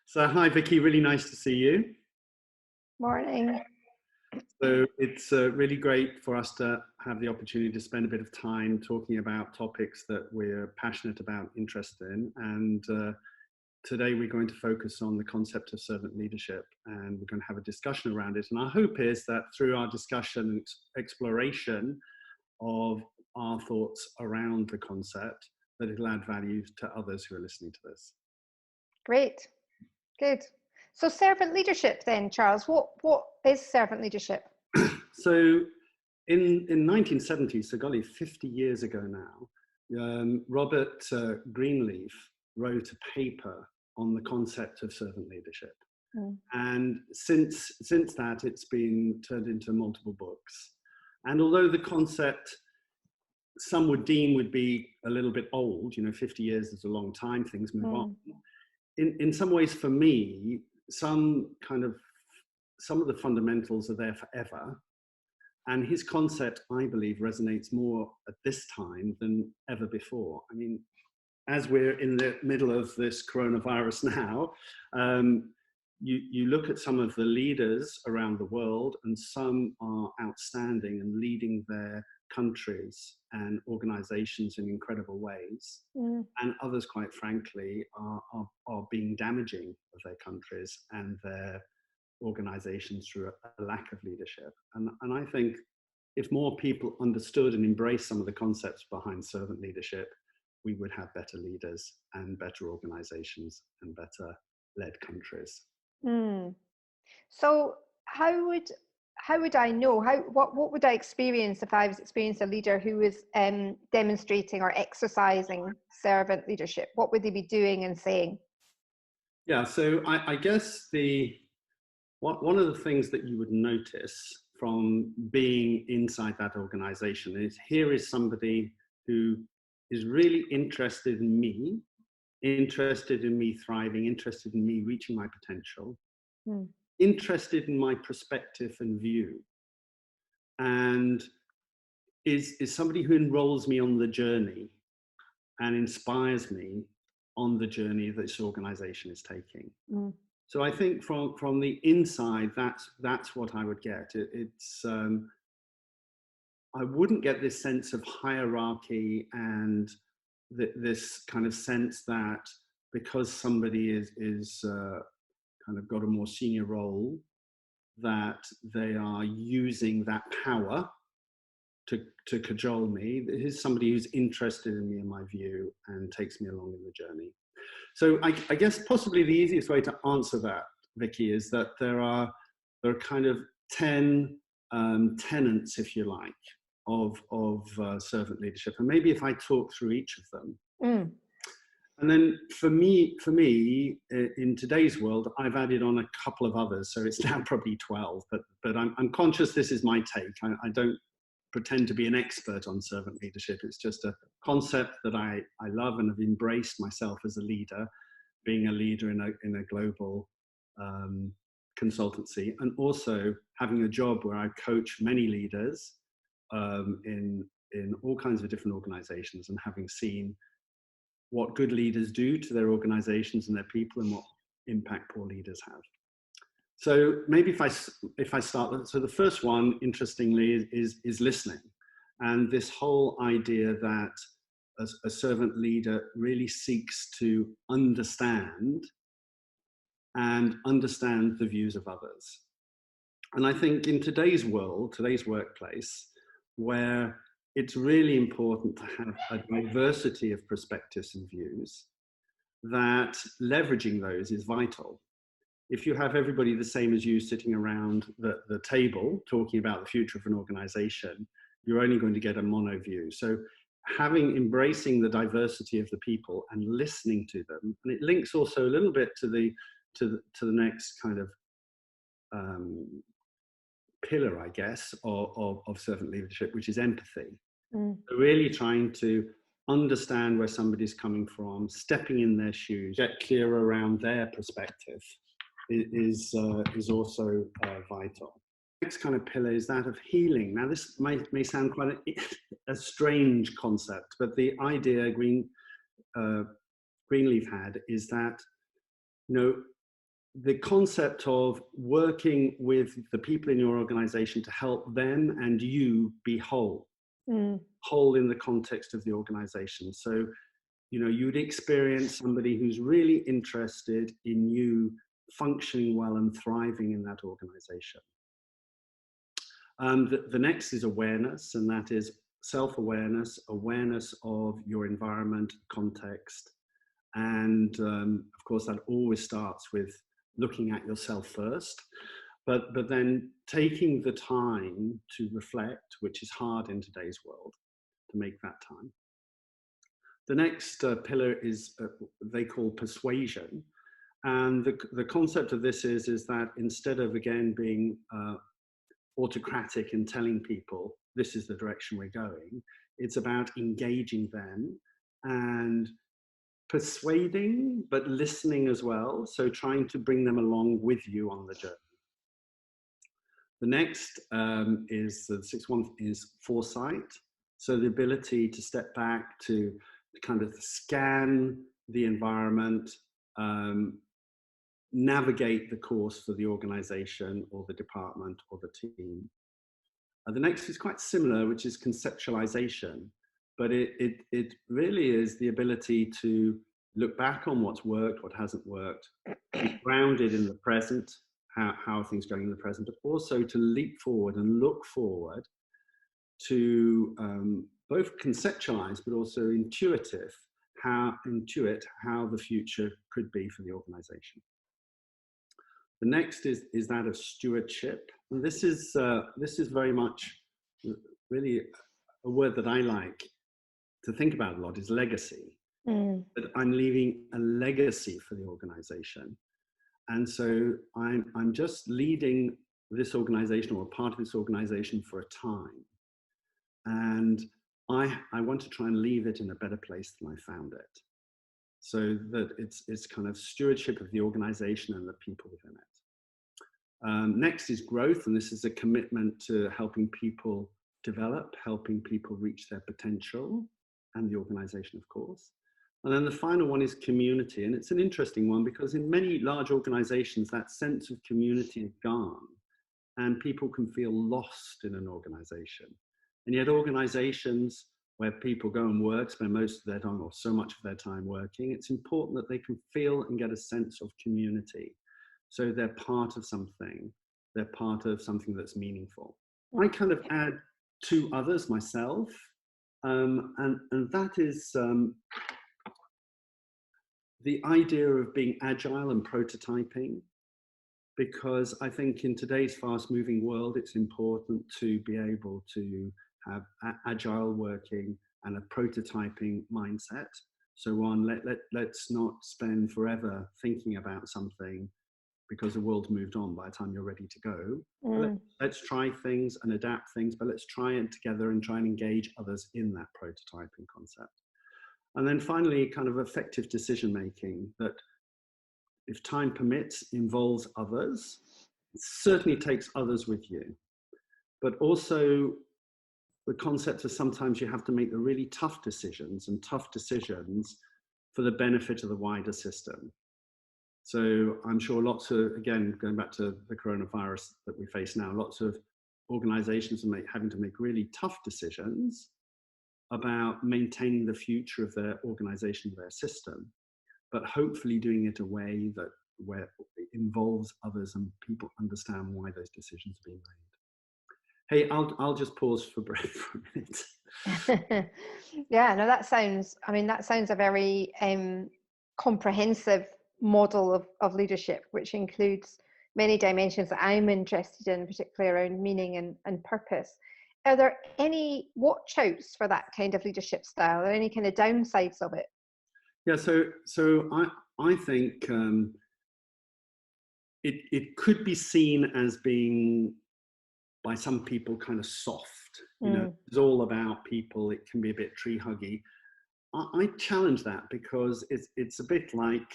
So hi, Vicky, really nice to see you. Morning. So it's really great for us to have the opportunity to spend a bit of time talking about topics that we're passionate about, interested in. And today we're going to focus on the concept of servant leadership, and we're going to have a discussion around it. And our hope is that through our discussion and exploration of our thoughts around the concept, that it'll add value to others who are listening to this. Great. Good. So servant leadership then, Charles, what is servant leadership? So in 1970, so golly, 50 years ago now, Robert Greenleaf wrote a paper on the concept of servant leadership. And since that, it's been turned into multiple books. And although the concept some would deem would be a little bit old, 50 years is a long time, things move on. In some ways, for me, some of the fundamentals are there forever. And his concept, I believe, resonates more at this time than ever before. I mean, as we're in the middle of this coronavirus now, you look at some of the leaders around the world, and some are outstanding and leading their countries and organizations in incredible ways. And others, quite frankly, are being damaging of their countries and their organizations through a lack of leadership. And I think if more people understood and embraced some of the concepts behind servant leadership, we would have better leaders and better organizations and better led countries. So how would I know? What would I experience if I was experiencing a leader who was demonstrating or exercising servant leadership? What would they be doing and saying? Yeah, so I guess one of the things that you would notice from being inside that organization is here is somebody who is really interested in me thriving, interested in me reaching my potential, interested in my perspective and view, and is somebody who enrolls me on the journey and inspires me on the journey this organization is taking. So I think from the inside, that's what I would get. I wouldn't get this sense of hierarchy and this kind of sense that because somebody is kind of got a more senior role, that they are using that power to cajole me. Here's somebody who's interested in me and my view and takes me along in the journey. So I guess possibly the easiest way to answer that, Vicky, is that there are kind of 10 tenets, if you like, of servant leadership. And maybe if I talk through each of them. And then for me, in today's world, I've added on a couple of others. So it's now probably 12, but I'm conscious this is my take. I don't pretend to be an expert on servant leadership. It's just a concept that I love and have embraced myself as a leader, being a leader in a global consultancy, and also having a job where I coach many leaders in all kinds of different organizations, and having seen what good leaders do to their organizations and their people and what impact poor leaders have. So maybe if I start, so the first one, interestingly, is listening. And this whole idea that a servant leader really seeks to understand the views of others. And I think in today's world, today's workplace, where it's really important to have a diversity of perspectives and views, that leveraging those is vital. If you have everybody the same as you sitting around the table talking about the future of an organization, you're only going to get a mono view. So embracing the diversity of the people and listening to them, and it links also a little bit to the next kind of pillar, I guess, of servant leadership, which is empathy. So really trying to understand where somebody's coming from, stepping in their shoes, get clear around their perspective is also vital. Next kind of pillar is that of healing. Now, this may sound quite a strange concept, but the idea Greenleaf had is that, the concept of working with the people in your organization to help them and you be whole, whole in the context of the organization. So, you know, you'd experience somebody who's really interested in you functioning well and thriving in that organization. The next is awareness, and that is self-awareness, awareness of your environment, context. And of course, that always starts with looking at yourself first, but then taking the time to reflect, which is hard in today's world, to make that time. The next pillar is they call persuasion. And the concept of this is that instead of, again, being autocratic and telling people this is the direction we're going, it's about engaging them and persuading, but listening as well. So trying to bring them along with you on the journey. The next is, the sixth one is foresight. So the ability to step back, to kind of scan the environment, navigate the course for the organization or the department or the team. The next is quite similar, which is conceptualization, but it really is the ability to look back on what's worked, what hasn't worked, be grounded in the present, how are things going in the present, but also to leap forward and look forward to both conceptualize, but also intuit how the future could be for the organization. The next is that of stewardship. And this is very much really a word that I like to think about a lot, is legacy. That I'm leaving a legacy for the organization. And so I'm just leading this organization, or a part of this organization, for a time. And I want to try and leave it in a better place than I found it. So that it's kind of stewardship of the organization and the people within it. Next is growth, and this is a commitment to helping people develop, helping people reach their potential, and the organization, of course. And then the final one is community, and it's an interesting one because in many large organizations, that sense of community is gone, and people can feel lost in an organization. And yet organizations where people go and work, spend most of their time or so much of their time working, it's important that they can feel and get a sense of community. So they're part of something. They're part of something that's meaningful. I kind of add two others myself, and that is the idea of being agile and prototyping, because I think in today's fast-moving world, it's important to be able to have agile working and a prototyping mindset. So let's not spend forever thinking about something because the world's moved on by the time you're ready to go. Let's try things and adapt things, but let's try it together and try and engage others in that prototyping concept. And then finally, kind of effective decision-making that, if time permits, involves others. It certainly takes others with you, but also the concept of sometimes you have to make the really tough decisions, and tough decisions for the benefit of the wider system. So I'm sure lots of, again, going back to the coronavirus that we face now, lots of organizations are having to make really tough decisions about maintaining the future of their organization, their system, but hopefully doing it a way that where it involves others and people understand why those decisions are being made. Hey, I'll just pause for breath for a minute. Yeah, no, that sounds a very comprehensive model of leadership, which includes many dimensions that I'm interested in, particularly around meaning and purpose. Are there any watch outs for that kind of leadership style, or any kind of downsides of it? Yeah, so I think it could be seen as being, by some people, kind of soft. You know, it's all about people. It can be a bit tree huggy. I challenge that because it's a bit like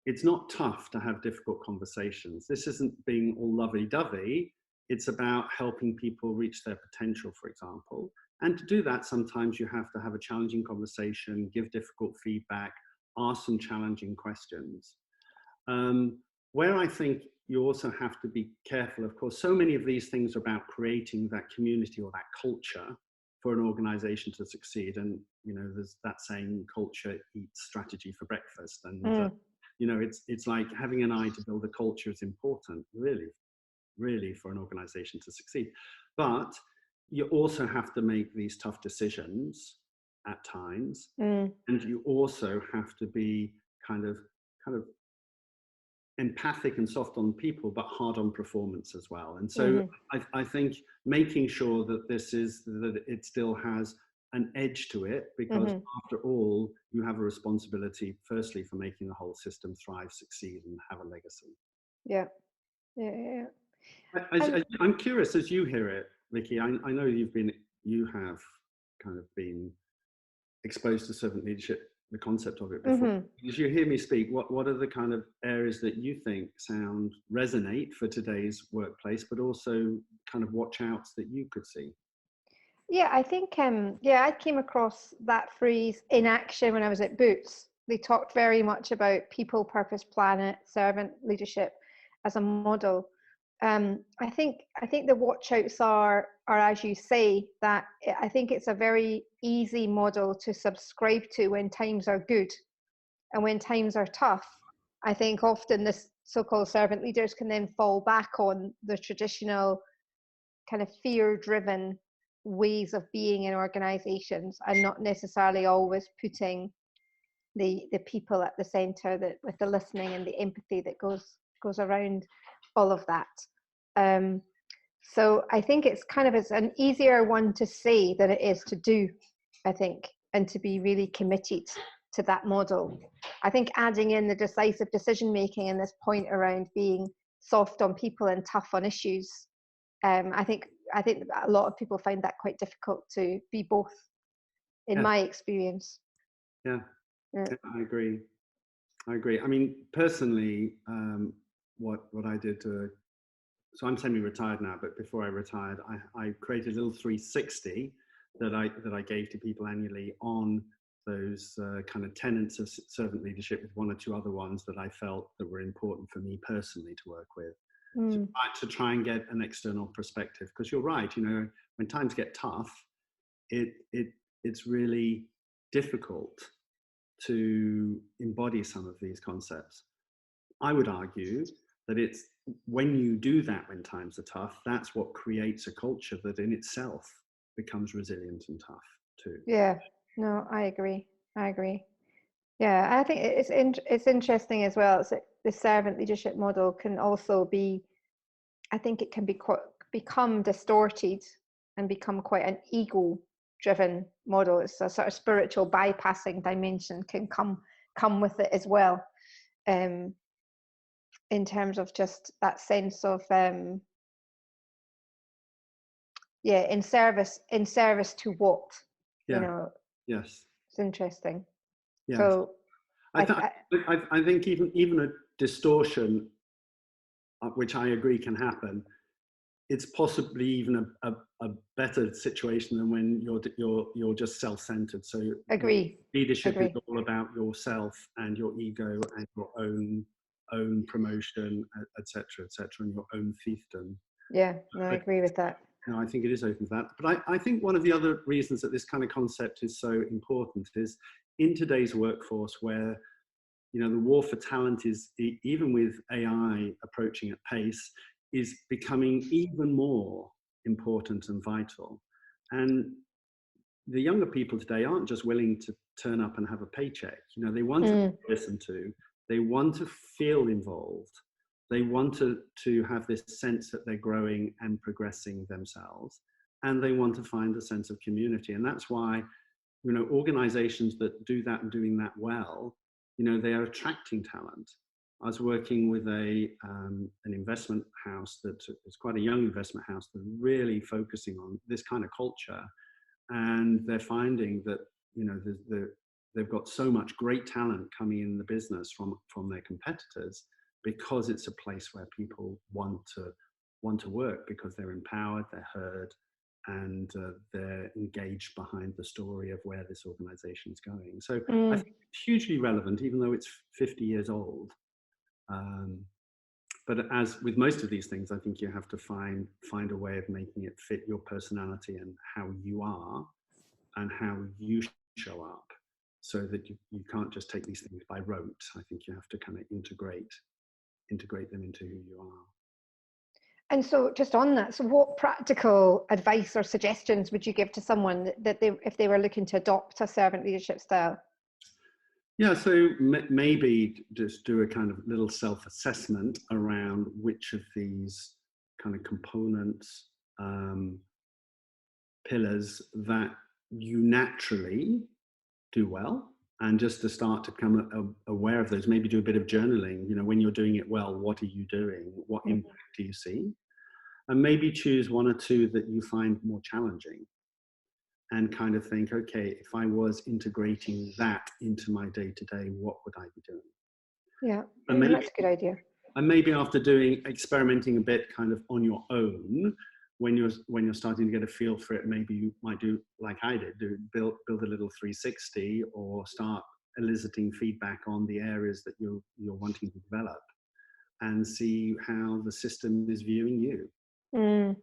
it's not tough to have difficult conversations. This isn't being all lovey-dovey. It's about helping people reach their potential, for example. And to do that, sometimes you have to have a challenging conversation, give difficult feedback, ask some challenging questions. where I think you also have to be careful, of course, so many of these things are about creating that community or that culture for an organization to succeed. And, you know, there's that saying, culture eats strategy for breakfast. And, you know, it's like having an eye to build a culture is important, really, really, for an organization to succeed. But you also have to make these tough decisions at times. And you also have to be kind of empathic and soft on people, but hard on performance as well. And so I think making sure that that it still has an edge to it, because after all, you have a responsibility, firstly, for making the whole system thrive, succeed, and have a legacy. Yeah. I'm curious, as you hear it, Vicky, I know you have kind of been exposed to servant leadership, the concept of it before. As you hear me speak, what are the kind of areas that you think resonate for today's workplace, but also kind of watch outs that you could see? Yeah, I think I came across that phrase in action when I was at Boots. They talked very much about people, purpose, planet, servant leadership as a model. I think the watch outs are as you say, that I think it's a very easy model to subscribe to when times are good, and when times are tough, I think often this so-called servant leaders can then fall back on the traditional kind of fear-driven ways of being in organizations, and not necessarily always putting the people at the center, that with the listening and the empathy that goes around all of that. So I think it's an easier one to say than it is to do, I think, and to be really committed to that model. I think adding in the decisive decision making and this point around being soft on people and tough on issues, I think a lot of people find that quite difficult to be both, in my experience. Yeah, I agree. I mean, personally, what I did so I'm semi-retired now, but before I retired, I created a little 360 that I gave to people annually on those kind of tenets of servant leadership, with one or two other ones that I felt that were important for me personally to work with. To try and get an external perspective, because you're right, you know, when times get tough, it's really difficult to embody some of these concepts. I would argue that it's when you do that when times are tough, that's what creates a culture that in itself becomes resilient and tough too. Yeah, no, I agree. Yeah, I think it's interesting as well. It's the servant leadership model can also be, I think it can become distorted and become quite an ego-driven model. It's a sort of spiritual bypassing dimension can come with it as well. In terms of just that sense of in service to what, you know. Yes, it's interesting. yes. So I think even a distortion, which I agree can happen, it's possibly even a better situation than when you're just self-centered. So agree. Leadership is all about yourself and your ego and your own promotion, etc., and your own fiefdom. Yeah, no, I agree with that. No, I think it is open to that. But I think one of the other reasons that this kind of concept is so important is in today's workforce, where, you know, the war for talent is, even with AI approaching at pace, is becoming even more important and vital. And the younger people today aren't just willing to turn up and have a paycheck. You know, they want to be listened to. They want to feel involved. They want to have this sense that they're growing and progressing themselves. And they want to find a sense of community. And that's why, you know, organizations that do that and doing that well, you know, they are attracting talent. I was working with an investment house that is quite a young investment house that's really focusing on this kind of culture. And they're finding that, you know, they've got so much great talent coming in the business from their competitors, because it's a place where people want to work, because they're empowered, they're heard, and they're engaged behind the story of where this organization is going. So I think it's hugely relevant, even though it's 50 years old. But as with most of these things, I think you have to find a way of making it fit your personality and how you are and how you show up, so that you can't just take these things by rote. I think you have to kind of integrate them into who you are. And so just on that, so what practical advice or suggestions would you give to someone that if they were looking to adopt a servant leadership style? Yeah, so maybe just do a kind of little self-assessment around which of these kind of components, pillars that you naturally do well, and just to start to become aware of those. Maybe do a bit of journaling. When you're doing it well, what are you doing? What impact do you see? And maybe choose one or two that you find more challenging, and kind of think, okay, if I was integrating that into my day-to-day, what would I be doing? Yeah, and maybe, that's a good idea. And maybe after experimenting a bit kind of on your own, when you're starting to get a feel for it, maybe you might do like I did, build a little 360, or start eliciting feedback on the areas that you're wanting to develop, and see how the system is viewing you.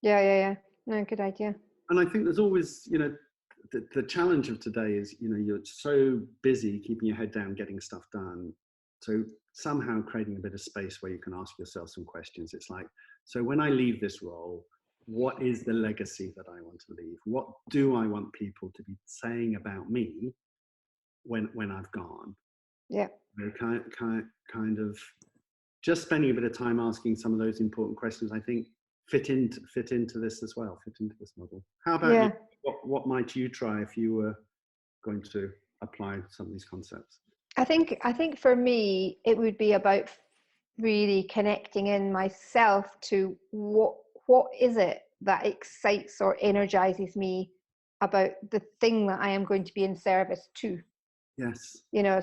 Yeah. No, good idea. And I think there's always, the challenge of today is, you're so busy keeping your head down, getting stuff done. So somehow creating a bit of space where you can ask yourself some questions. It's like, so when I leave this role, what is the legacy that I want to leave? What do I want people to be saying about me when I've gone? Yeah. Kind of just spending a bit of time asking some of those important questions, I think, fit into this as well, fit into this model. How about you? What might you try if you were going to apply some of these concepts? I think for me, it would be about really connecting in myself to what is it that excites or energizes me about the thing that I am going to be in service to. Yes.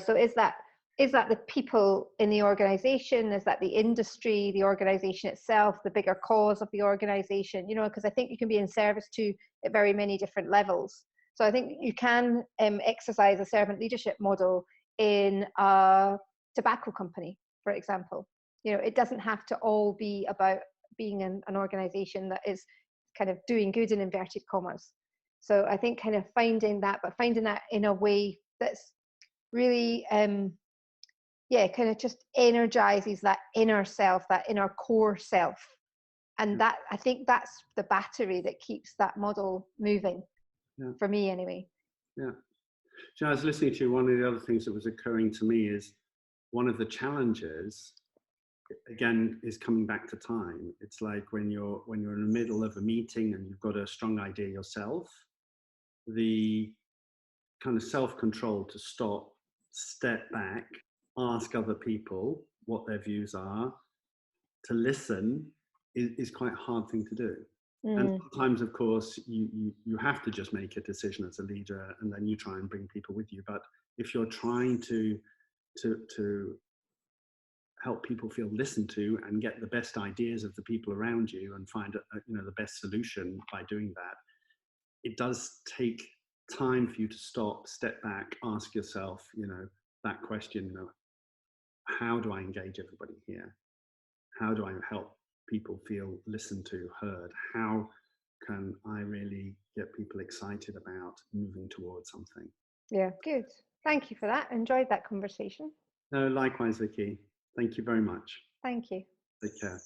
So is that the people in the organization? Is that the industry, the organization itself, the bigger cause of the organization? Because I think you can be in service to at very many different levels. So I think you can exercise a servant leadership model in a tobacco company, for example. It doesn't have to all be about being an organization that is kind of doing good in inverted commas. So I think kind of finding that in a way that's really kind of just energizes that inner self, that inner core self. And that, I think that's the battery that keeps that model moving, for me anyway. Yeah. So I was listening to you, one of the other things that was occurring to me is one of the challenges, again, is coming back to time. It's like when you're in the middle of a meeting and you've got a strong idea yourself, the kind of self-control to stop, step back, ask other people what their views are, to listen is quite a hard thing to do. And sometimes, of course, you have to just make a decision as a leader, and then you try and bring people with you. But if you're trying to help people feel listened to and get the best ideas of the people around you and find the best solution by doing that, it does take time for you to stop, step back, ask yourself, that question, how do I engage everybody here? How do I help people feel listened to, heard? How can I really get people excited about moving towards something? Yeah, good. Thank you for that. Enjoyed that conversation. No, likewise, Vicky. Thank you very much. Thank you. Take care.